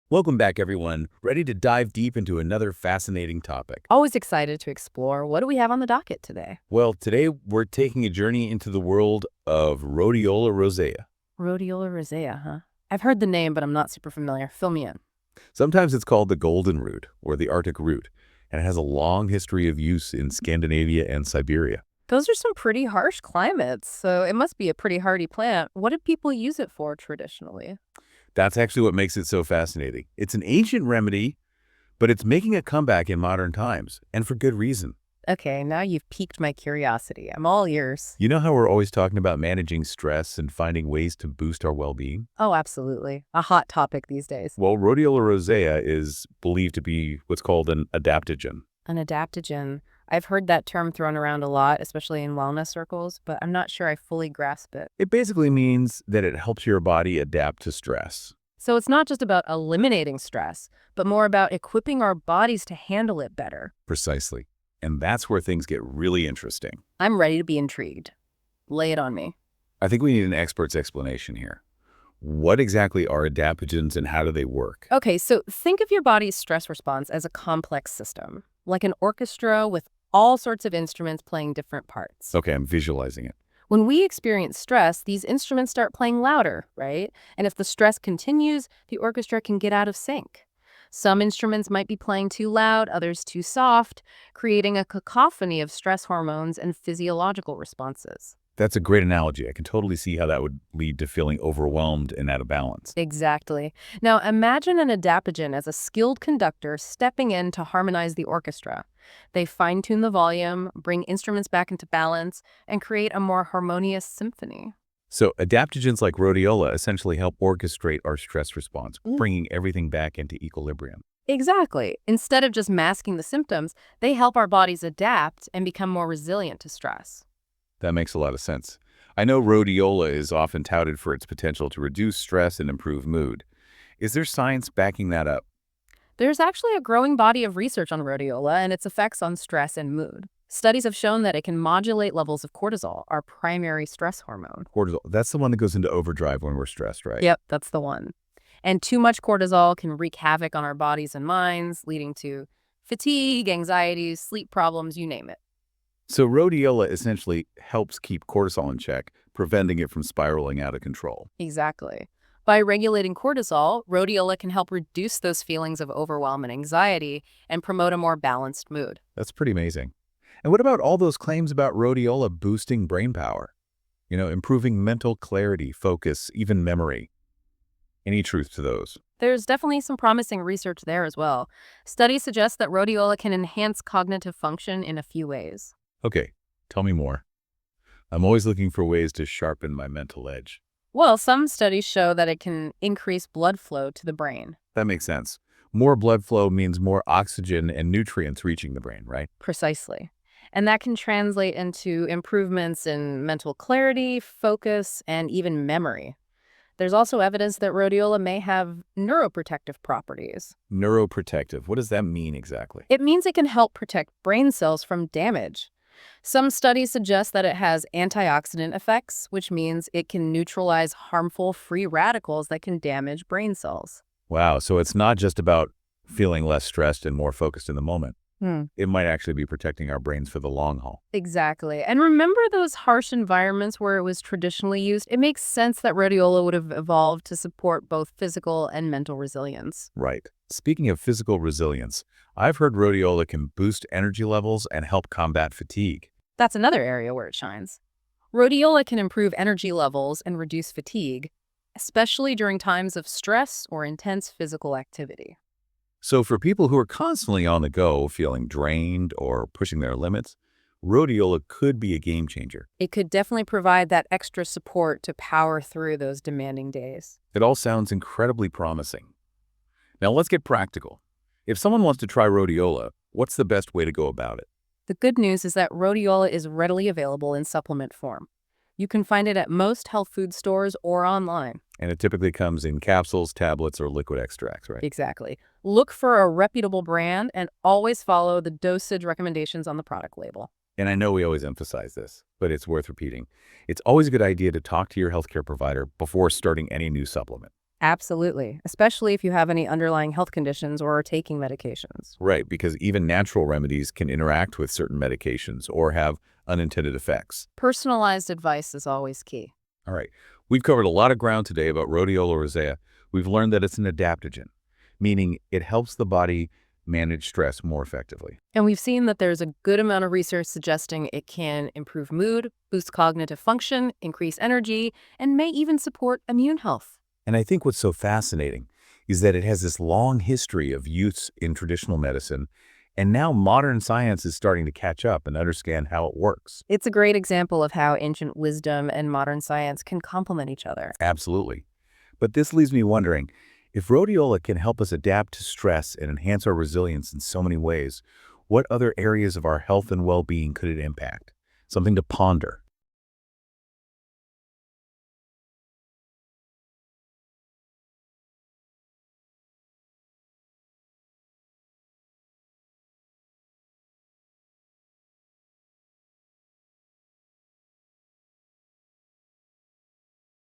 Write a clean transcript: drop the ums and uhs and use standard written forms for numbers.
Welcome back, everyone. Ready to dive deep into another fascinating topic. Always excited to explore. What do we have on the docket today? Well, today we're taking a journey into the world of Rhodiola Rosea. Rhodiola Rosea, huh? I've heard the name, but I'm not super familiar. Fill me in. Sometimes it's called the golden root or the Arctic root, and it has a long history of use in Scandinavia and Siberia. Those are some pretty harsh climates, so it must be a pretty hardy plant. What did people use it for traditionally? That's actually what makes it so fascinating. It's an ancient remedy, but it's making a comeback in modern times, and for good reason. Okay, now you've piqued my curiosity. I'm all ears. You know how we're always talking about managing stress and finding ways to boost our well-being? Oh, absolutely. A hot topic these days. Well, Rhodiola rosea is believed to be what's called an adaptogen. An adaptogen. I've heard that term thrown around a lot, especially in wellness circles, but I'm not sure I fully grasp it. It basically means that it helps your body adapt to stress. So it's not just about eliminating stress, but more about equipping our bodies to handle it better. Precisely. And that's where things get really interesting. I'm ready to be intrigued. Lay it on me. I think we need an expert's explanation here. What exactly are adaptogens and how do they work? Okay, so think of your body's stress response as a complex system, like an orchestra with all sorts of instruments playing different parts. Okay, I'm visualizing it. When we experience stress, these instruments start playing louder, right? And if the stress continues, the orchestra can get out of sync. Some instruments might be playing too loud, others too soft, creating a cacophony of stress hormones and physiological responses. That's a great analogy. I can totally see how that would lead to feeling overwhelmed and out of balance. Exactly. Now imagine an adaptogen as a skilled conductor stepping in to harmonize the orchestra. They fine-tune the volume, bring instruments back into balance, and create a more harmonious symphony. So adaptogens like rhodiola essentially help orchestrate our stress response, bringing everything back into equilibrium. Exactly. Instead of just masking the symptoms, they help our bodies adapt and become more resilient to stress. That makes a lot of sense. I know rhodiola is often touted for its potential to reduce stress and improve mood. Is there science backing that up? There's actually a growing body of research on rhodiola and its effects on stress and mood. Studies have shown that it can modulate levels of cortisol, our primary stress hormone. Cortisol, that's the one that goes into overdrive when we're stressed, right? Yep, that's the one. And too much cortisol can wreak havoc on our bodies and minds, leading to fatigue, anxiety, sleep problems, you name it. So rhodiola essentially helps keep cortisol in check, preventing it from spiraling out of control. Exactly. By regulating cortisol, rhodiola can help reduce those feelings of overwhelm and anxiety and promote a more balanced mood. That's pretty amazing. And what about all those claims about rhodiola boosting brain power? Improving mental clarity, focus, even memory. Any truth to those? There's definitely some promising research there as well. Studies suggest that rhodiola can enhance cognitive function in a few ways. Okay, tell me more. I'm always looking for ways to sharpen my mental edge. Well, some studies show that it can increase blood flow to the brain. That makes sense. More blood flow means more oxygen and nutrients reaching the brain, right? Precisely. And that can translate into improvements in mental clarity, focus, and even memory. There's also evidence that rhodiola may have neuroprotective properties. Neuroprotective. What does that mean exactly? It means it can help protect brain cells from damage. Some studies suggest that it has antioxidant effects, which means it can neutralize harmful free radicals that can damage brain cells. Wow, so it's not just about feeling less stressed and more focused in the moment. It might actually be protecting our brains for the long haul. Exactly. And remember those harsh environments where it was traditionally used? It makes sense that rhodiola would have evolved to support both physical and mental resilience. Right. Speaking of physical resilience, I've heard rhodiola can boost energy levels and help combat fatigue. That's another area where it shines. Rhodiola can improve energy levels and reduce fatigue, especially during times of stress or intense physical activity. So for people who are constantly on the go, feeling drained or pushing their limits, rhodiola could be a game changer. It could definitely provide that extra support to power through those demanding days. It all sounds incredibly promising. Now let's get practical. If someone wants to try rhodiola, what's the best way to go about it? The good news is that rhodiola is readily available in supplement form. You can find it at most health food stores or online. And it typically comes in capsules, tablets, or liquid extracts, right? Exactly. Look for a reputable brand and always follow the dosage recommendations on the product label. And I know we always emphasize this, but it's worth repeating. It's always a good idea to talk to your healthcare provider before starting any new supplement. Absolutely, especially if you have any underlying health conditions or are taking medications. Right, because even natural remedies can interact with certain medications or have unintended effects. Personalized advice is always key. All right, we've covered a lot of ground today about Rhodiola Rosea. We've learned that it's an adaptogen, meaning it helps the body manage stress more effectively. And we've seen that there's a good amount of research suggesting it can improve mood, boost cognitive function, increase energy, and may even support immune health. And I think what's so fascinating is that it has this long history of use in traditional medicine, and now modern science is starting to catch up and understand how it works. It's a great example of how ancient wisdom and modern science can complement each other. Absolutely. But this leaves me wondering, if rhodiola can help us adapt to stress and enhance our resilience in so many ways, what other areas of our health and well-being could it impact? Something to ponder.